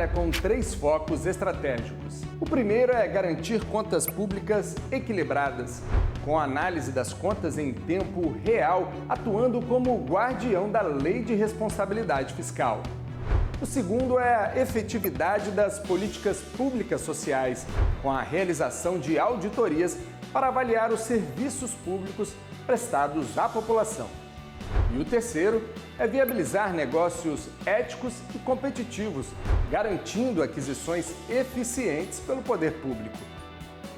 trabalha com 3 focos estratégicos. O primeiro é garantir contas públicas equilibradas, com a análise das contas em tempo real, atuando como guardião da Lei de Responsabilidade Fiscal. O segundo é a efetividade das políticas públicas sociais, com a realização de auditorias para avaliar os serviços públicos prestados à população. E o terceiro é viabilizar negócios éticos e competitivos, garantindo aquisições eficientes pelo poder público.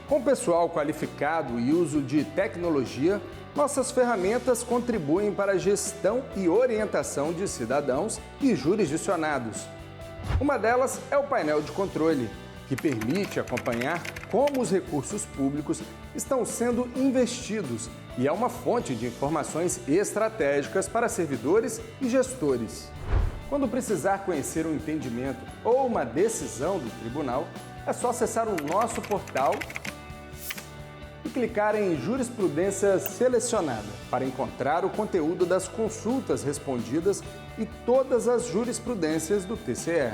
Com pessoal qualificado e uso de tecnologia, nossas ferramentas contribuem para a gestão e orientação de cidadãos e jurisdicionados. Uma delas é o painel de controle, que permite acompanhar como os recursos públicos estão sendo investidos e é uma fonte de informações estratégicas para servidores e gestores. Quando precisar conhecer um entendimento ou uma decisão do tribunal, é só acessar o nosso portal e clicar em Jurisprudência Selecionada para encontrar o conteúdo das consultas respondidas e todas as jurisprudências do TCE.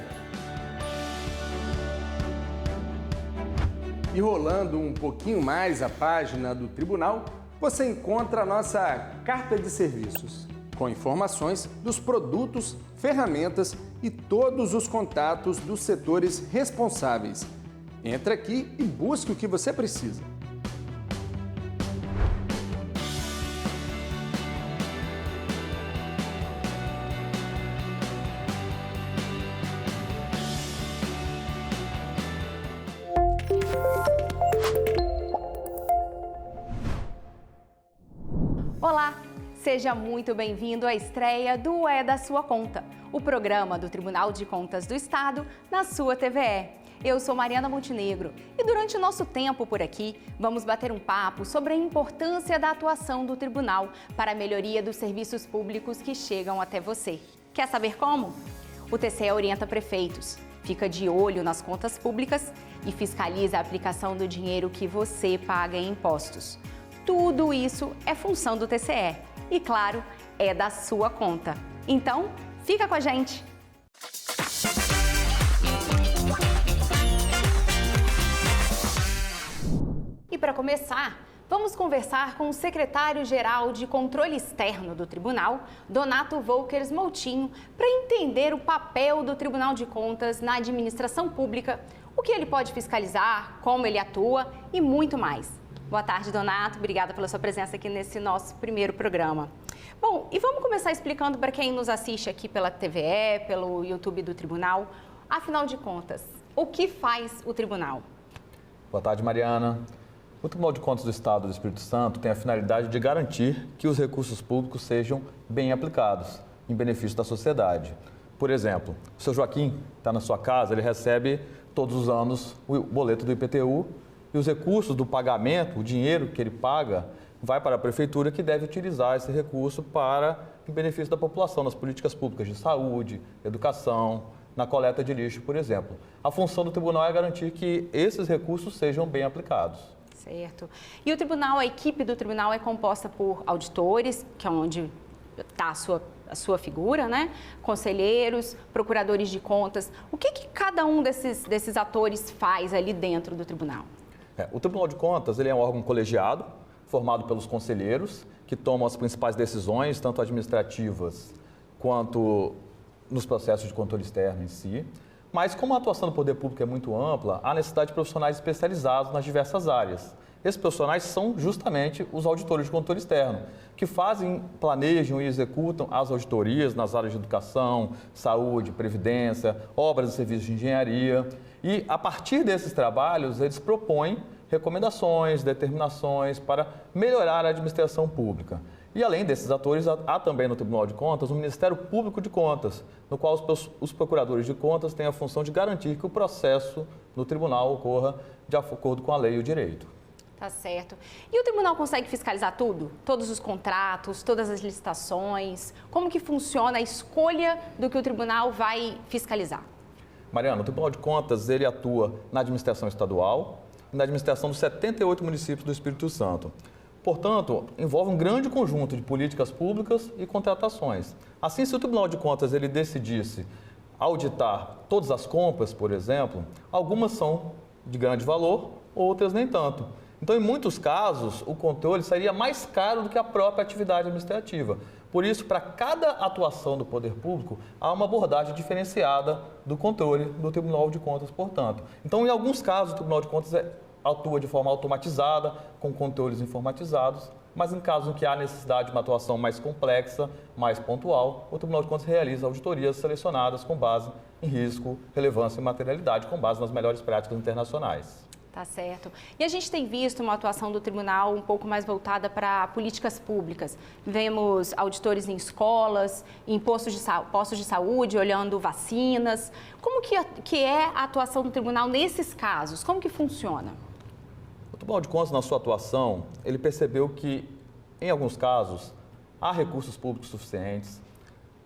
E rolando um pouquinho mais a página do tribunal, você encontra a nossa carta de serviços, com informações dos produtos, ferramentas e todos os contatos dos setores responsáveis. Entre aqui e busque o que você precisa. Olá, seja muito bem-vindo à estreia do É da Sua Conta, o programa do Tribunal de Contas do Estado na sua TVE. Eu sou Mariana Montenegro e durante o nosso tempo por aqui, vamos bater um papo sobre a importância da atuação do tribunal para a melhoria dos serviços públicos que chegam até você. Quer saber como? O TCE orienta prefeitos, fica de olho nas contas públicas e fiscaliza a aplicação do dinheiro que você paga em impostos. Tudo isso é função do TCE e, claro, é da sua conta. Então, fica com a gente! E para começar, vamos conversar com o secretário-geral de Controle Externo do Tribunal, Donato Volkers Moutinho, para entender o papel do Tribunal de Contas na administração pública, o que ele pode fiscalizar, como ele atua e muito mais. Boa tarde, Donato. Obrigada pela sua presença aqui nesse nosso primeiro programa. Bom, e vamos começar explicando para quem nos assiste aqui pela TVE, pelo YouTube do Tribunal, afinal de contas, o que faz o Tribunal? Boa tarde, Mariana. O Tribunal de Contas do Estado do Espírito Santo tem a finalidade de garantir que os recursos públicos sejam bem aplicados, em benefício da sociedade. Por exemplo, o seu Joaquim está na sua casa, ele recebe todos os anos o boleto do IPTU e os recursos do pagamento, o dinheiro que ele paga, vai para a prefeitura que deve utilizar esse recurso para em benefício da população, nas políticas públicas de saúde, educação, na coleta de lixo, por exemplo. A função do tribunal é garantir que esses recursos sejam bem aplicados. Certo. E o tribunal, a equipe do tribunal é composta por auditores, que é onde está a sua figura, né? Conselheiros, procuradores de contas. O que cada um desses atores faz ali dentro do tribunal? O Tribunal de Contas ele é um órgão colegiado, formado pelos conselheiros, que tomam as principais decisões, tanto administrativas quanto nos processos de controle externo em si. Mas como a atuação do poder público é muito ampla, há necessidade de profissionais especializados nas diversas áreas. Esses profissionais são justamente os auditores de controle externo, que fazem, planejam e executam as auditorias nas áreas de educação, saúde, previdência, obras e serviços de engenharia. E, a partir desses trabalhos, eles propõem recomendações, determinações para melhorar a administração pública. E, além desses atores, há também no Tribunal de Contas o Ministério Público de Contas, no qual os procuradores de contas têm a função de garantir que o processo no tribunal ocorra de acordo com a lei e o direito. Tá certo. E o tribunal consegue fiscalizar tudo? Todos os contratos, todas as licitações? Como que funciona a escolha do que o tribunal vai fiscalizar? Mariana, o Tribunal de Contas ele atua na administração estadual e na administração dos 78 municípios do Espírito Santo. Portanto, envolve um grande conjunto de políticas públicas e contratações. Assim, se o Tribunal de Contas ele decidisse auditar todas as compras, por exemplo, algumas são de grande valor, outras nem tanto. Então, em muitos casos, o controle seria mais caro do que a própria atividade administrativa. Por isso, para cada atuação do poder público, há uma abordagem diferenciada do controle do Tribunal de Contas, portanto. Então, em alguns casos, o Tribunal de Contas atua de forma automatizada, com controles informatizados, mas em casos em que há necessidade de uma atuação mais complexa, mais pontual, o Tribunal de Contas realiza auditorias selecionadas com base em risco, relevância e materialidade, com base nas melhores práticas internacionais. Tá certo. E a gente tem visto uma atuação do tribunal um pouco mais voltada para políticas públicas. Vemos auditores em escolas, em postos de saúde, olhando vacinas. Como que é a atuação do tribunal nesses casos? Como que funciona? O Tribunal de Contas, na sua atuação, ele percebeu que, em alguns casos, há recursos públicos suficientes,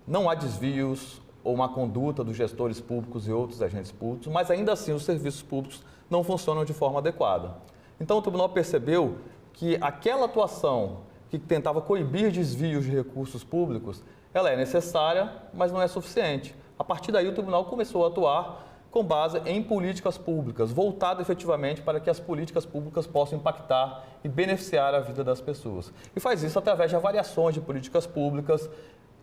não há desvios ou má conduta dos gestores públicos e outros agentes públicos, mas ainda assim os serviços públicos não funcionam de forma adequada. Então, o tribunal percebeu que aquela atuação que tentava coibir desvios de recursos públicos, ela é necessária, mas não é suficiente. A partir daí, o tribunal começou a atuar com base em políticas públicas, voltado efetivamente para que as políticas públicas possam impactar e beneficiar a vida das pessoas. E faz isso através de avaliações de políticas públicas,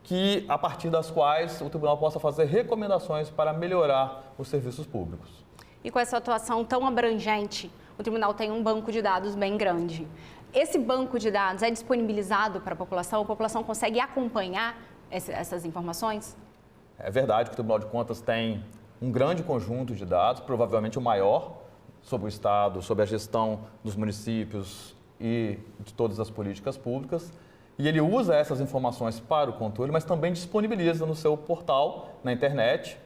que, a partir das quais o tribunal possa fazer recomendações para melhorar os serviços públicos. E com essa atuação tão abrangente, o tribunal tem um banco de dados bem grande. Esse banco de dados é disponibilizado para a população consegue acompanhar essas informações? É verdade que o Tribunal de Contas tem um grande conjunto de dados, provavelmente o maior, sobre o Estado, sobre a gestão dos municípios e de todas as políticas públicas. E ele usa essas informações para o controle, mas também disponibiliza no seu portal, na internet,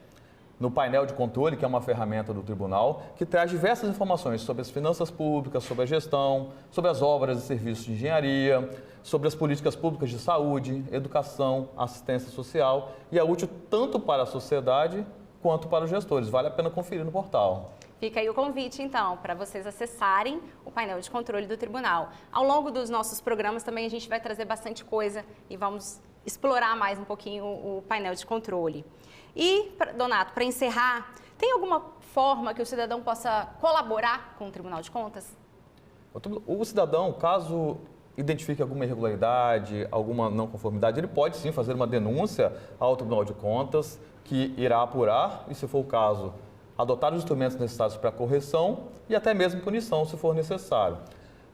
no painel de controle, que é uma ferramenta do tribunal, que traz diversas informações sobre as finanças públicas, sobre a gestão, sobre as obras e serviços de engenharia, sobre as políticas públicas de saúde, educação, assistência social, e é útil tanto para a sociedade quanto para os gestores. Vale a pena conferir no portal. Fica aí o convite, então, para vocês acessarem o painel de controle do tribunal. Ao longo dos nossos programas também a gente vai trazer bastante coisa e vamos explorar mais um pouquinho o painel de controle. E, Donato, para encerrar, tem alguma forma que o cidadão possa colaborar com o Tribunal de Contas? O cidadão, caso identifique alguma irregularidade, alguma não conformidade, ele pode sim fazer uma denúncia ao Tribunal de Contas, que irá apurar e, se for o caso, adotar os instrumentos necessários para correção e até mesmo punição, se for necessário.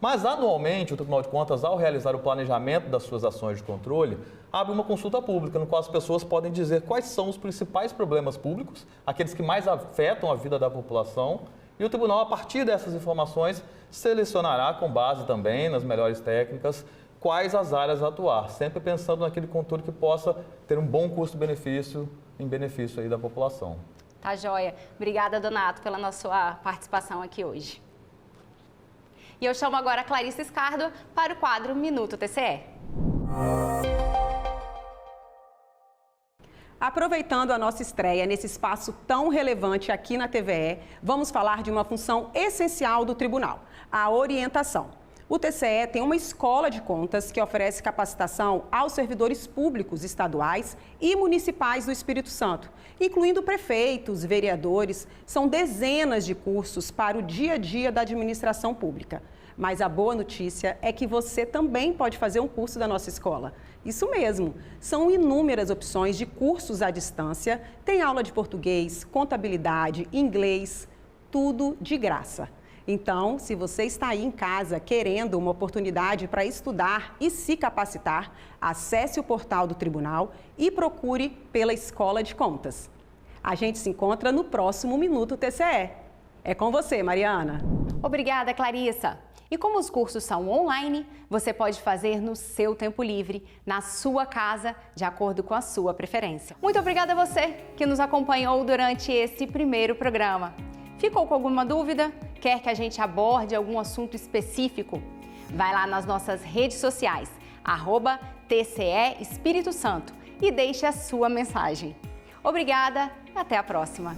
Mas, anualmente, o Tribunal de Contas, ao realizar o planejamento das suas ações de controle, abre uma consulta pública, no qual as pessoas podem dizer quais são os principais problemas públicos, aqueles que mais afetam a vida da população, e o Tribunal, a partir dessas informações, selecionará, com base também nas melhores técnicas, quais as áreas a atuar, sempre pensando naquele controle que possa ter um bom custo-benefício, em benefício aí da população. Tá joia. Obrigada, Donato, pela sua participação aqui hoje. E eu chamo agora a Clarice Scardo para o quadro Minuto TCE. Aproveitando a nossa estreia nesse espaço tão relevante aqui na TVE, vamos falar de uma função essencial do tribunal, a orientação. O TCE tem uma escola de contas que oferece capacitação aos servidores públicos estaduais e municipais do Espírito Santo, incluindo prefeitos, vereadores. São dezenas de cursos para o dia a dia da administração pública. Mas a boa notícia é que você também pode fazer um curso da nossa escola. Isso mesmo, são inúmeras opções de cursos à distância, tem aula de português, contabilidade, inglês, tudo de graça. Então, se você está aí em casa querendo uma oportunidade para estudar e se capacitar, acesse o portal do tribunal e procure pela Escola de Contas. A gente se encontra no próximo Minuto TCE. É com você, Mariana. Obrigada, Clarissa. E como os cursos são online, você pode fazer no seu tempo livre, na sua casa, de acordo com a sua preferência. Muito obrigada a você que nos acompanhou durante esse primeiro programa. Ficou com alguma dúvida? Quer que a gente aborde algum assunto específico? Vai lá nas nossas redes sociais, @TCE Espírito Santo, e deixe a sua mensagem. Obrigada e até a próxima!